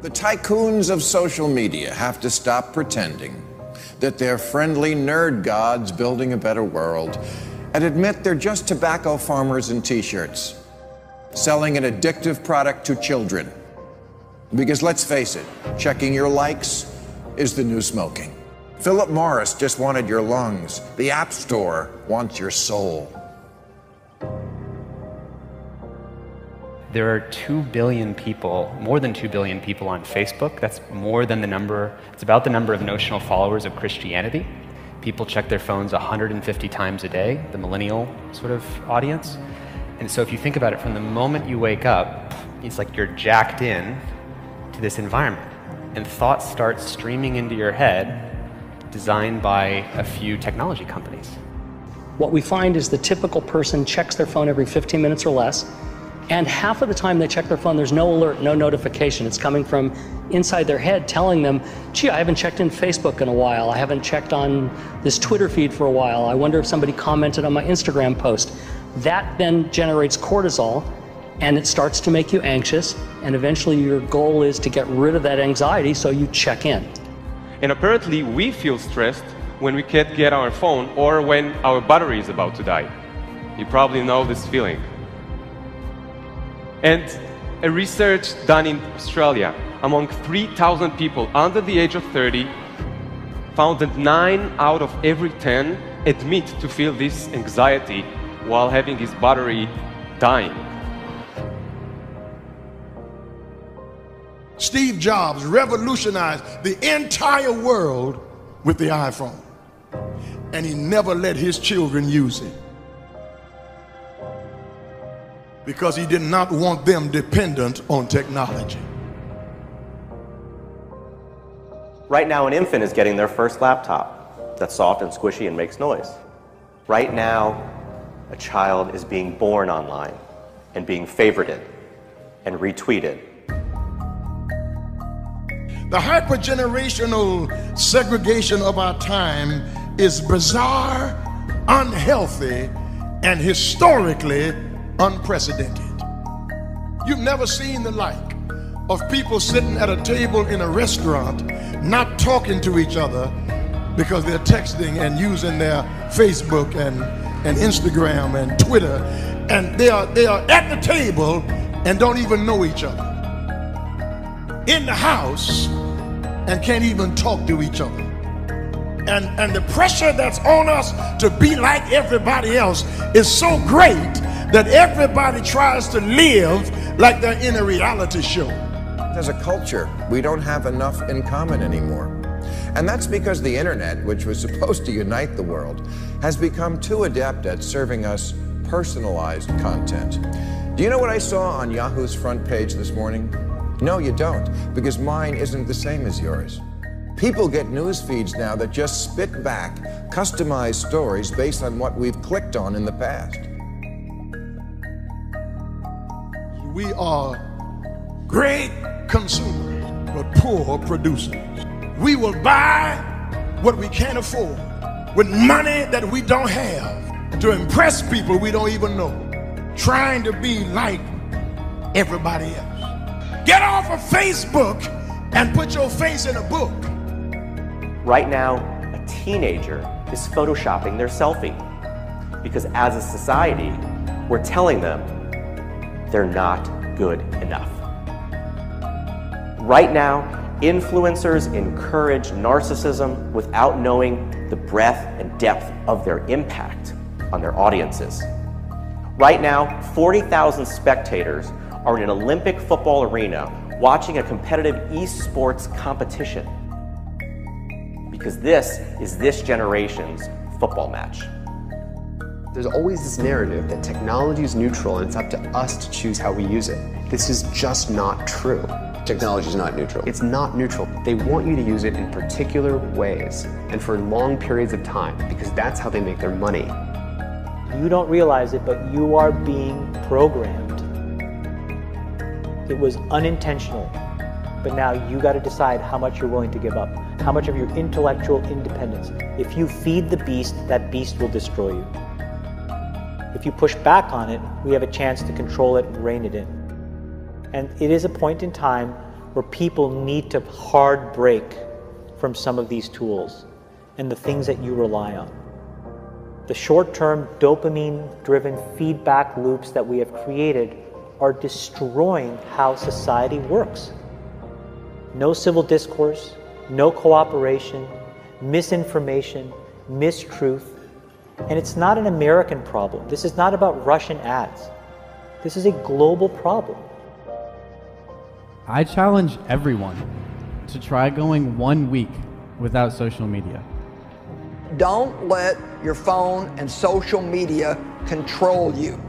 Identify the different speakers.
Speaker 1: The tycoons of social media have to stop pretending that they're friendly nerd gods building a better world and admit they're just tobacco farmers in t-shirts, selling an addictive product to children. Because let's face it, checking your likes is the new smoking. Philip Morris just wanted your lungs. The App Store wants your soul.
Speaker 2: There are 2 billion people, more than 2 billion people on Facebook. That's more than the number, it's about the number of notional followers of Christianity. People check their phones 150 times a day, the millennial sort of audience. And so if you think about it, from the moment you wake up, it's like you're jacked in to this environment. And thoughts start streaming into your head, designed by a few technology companies.
Speaker 3: What we find is the typical person checks their phone every 15 minutes or less, and half of the time they check their phone, there's no alert, no notification. It's coming from inside their head telling them, gee, I haven't checked in Facebook in a while. I haven't checked on this Twitter feed for a while. I wonder if somebody commented on my Instagram post. That then generates cortisol, and it starts to make you anxious, and eventually your goal is to get rid of that anxiety, so you check in.
Speaker 4: And apparently we feel stressed when we can't get our phone or when our battery is about to die. You probably know this feeling. And a research done in Australia among 3,000 people under the age of 30 found that 9 out of every 10 admit to feel this anxiety while having his battery dying.
Speaker 5: Steve Jobs revolutionized the entire world with the iPhone, and he never let his children use it because he did not want them dependent on technology.
Speaker 6: Right now, an infant is getting their first laptop that's soft and squishy and makes noise. Right now, a child is being born online and being favorited and retweeted.
Speaker 5: The hypergenerational segregation of our time is bizarre, unhealthy, and historically unprecedented. You've never seen the like of people sitting at a table in a restaurant not talking to each other because they're texting and using their Facebook and Instagram and Twitter, and they are at the table and don't even know each other, in the house and can't even talk to each other. And the pressure that's on us to be like everybody else is so great that everybody tries to live like they're in a reality show.
Speaker 1: As a culture, we don't have enough in common anymore. And that's because the internet, which was supposed to unite the world, has become too adept at serving us personalized content. Do you know what I saw on Yahoo's front page this morning? No, you don't, because mine isn't the same as yours. People get news feeds now that just spit back customized stories based on what we've clicked on in the past.
Speaker 5: We are great consumers, but poor producers. We will buy what we can't afford with money that we don't have to impress people we don't even know, trying to be like everybody else. Get off of Facebook and put your face in a book.
Speaker 6: Right now, a teenager is photoshopping their selfie because as a society, we're telling them they're not good enough. Right now, influencers encourage narcissism without knowing the breadth and depth of their impact on their audiences. Right now, 40,000 spectators are in an Olympic football arena watching a competitive esports competition because this is this generation's football match.
Speaker 7: There's always this narrative that technology is neutral and it's up to us to choose how we use it. This is just not true.
Speaker 8: Technology is not neutral.
Speaker 7: It's not neutral. They want you to use it in particular ways and for long periods of time because that's how they make their money.
Speaker 9: You don't realize it, but you are being programmed. It was unintentional, but now you got to decide how much you're willing to give up, how much of your intellectual independence. If you feed the beast, that beast will destroy you. If you push back on it, we have a chance to control it and rein it in. And it is a point in time where people need to hard break from some of these tools and the things that you rely on. The short-term dopamine-driven feedback loops that we have created are destroying how society works. No civil discourse, no cooperation, misinformation, mistruth. And it's not an American problem. This is not about Russian ads. This is a global problem.
Speaker 8: I challenge everyone to try going 1 week without social media.
Speaker 10: Don't let your phone and social media control you.